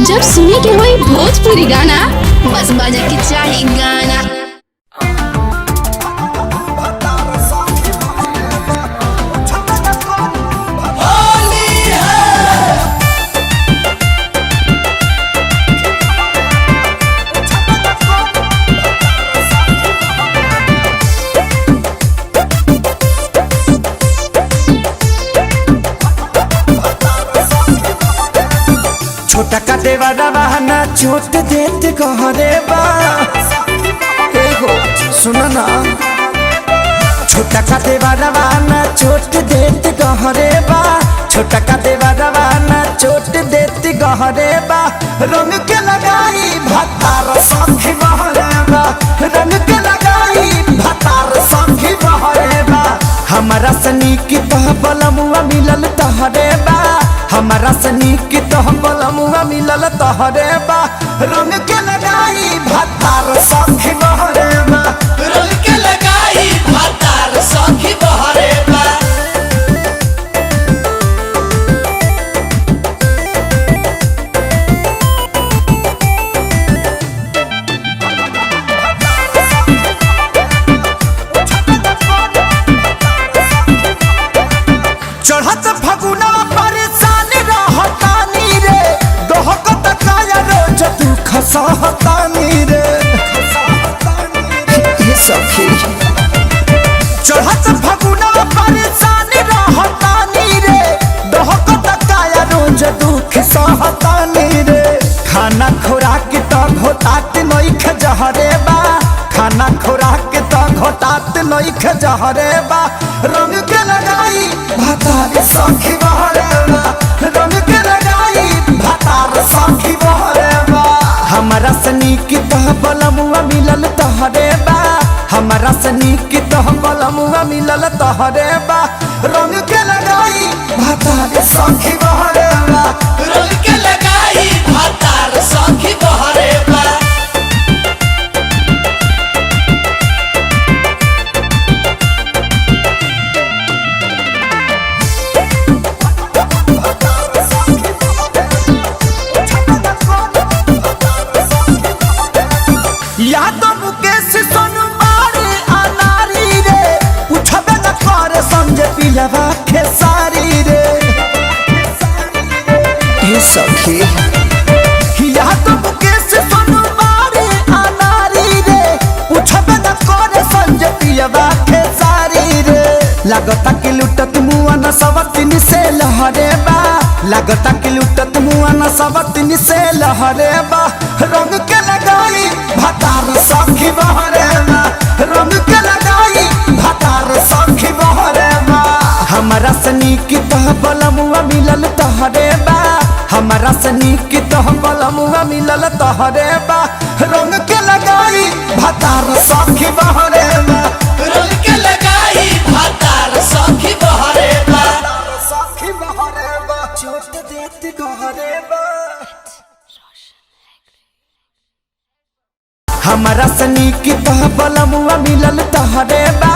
जब सुने के होई भोजपुरी गाना, बस बजे के चाही गाना। छोटा का देवारा बहाना चोट देते कहरे बा सुनो ना। छोटा का देवारा बहाना चोट देते कहरे बा, छोटा का देवारा बहाना चोट देते कहरे बा। रंग के लगाई भतार संगी बहरे बा, रंग के लगाई भतार संगी बहरे बा। हमारा सनी की तह बलमुआ मिलल तहरे बा, हमारा सनी की तह बलमुआ मिलल तहरे बा। रंग के लगाई भतार संगी बहरे बा, रंग के लगाई भतार संगी बहरे बा। चढ़त फगुना परेशान रहतानी रे, दोहकत काया रोज दुख सहतानी रे। सखी चढ़त फगुना परेशान रहतानी रे, दोहकत काया रोज दुख सहतानी रे। खाना खुराक तो घोटात नइख जहरे बा, खाना खुराक तो घोटात नइख जहरे बा। रंग के लगाई भतार संगी बहरे बा, रंग के लगाई भतार संगी बहरे बा। हमारा सनी की तह बलमुआ मिलल तहरे बा, हमारा सनी की तह बलमुआ मिलल तहरे बा। रंग के लगाई भतार संगी बहरे बा, रंग के लगाई भतार संगी बहरे बा। यादव मुकेश सोनबारी अनारी रे, पूछबे न करे समझे पिलवा खेसारी रे। ये सखी यादव मुकेश सोनबारी अनारी रे, पूछबे न करे समझे पिलवा खेसारी रे। लागता कि लुटत मुआ न सवतिन से लहरे बा, लागता कि लुटत मुआ न सवतिन से लहरे बा। रंग के लगाई भतार संगी बहरे बा, रंग के लगाई भतार संगी बहरे बा। हमारा सनी की तह बलमुआ मिलल तहरे बा, हमारा सनी की तह बलमुआ मिलल तहरे बा। रंग के लगाई भतार संगी बहरे बा, रंग के लगाई भतार संगी बहरे बा। संगी बहरे बा, चोट देते कहरे बा। हमारा सनी की तह बलमुआ मिलल तहरे बा,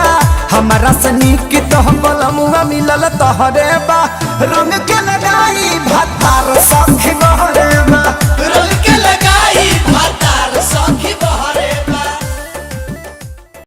हमारा सनी की तह बलमुआ मिलल तहरे बा। रंग के लगाई भतार संगी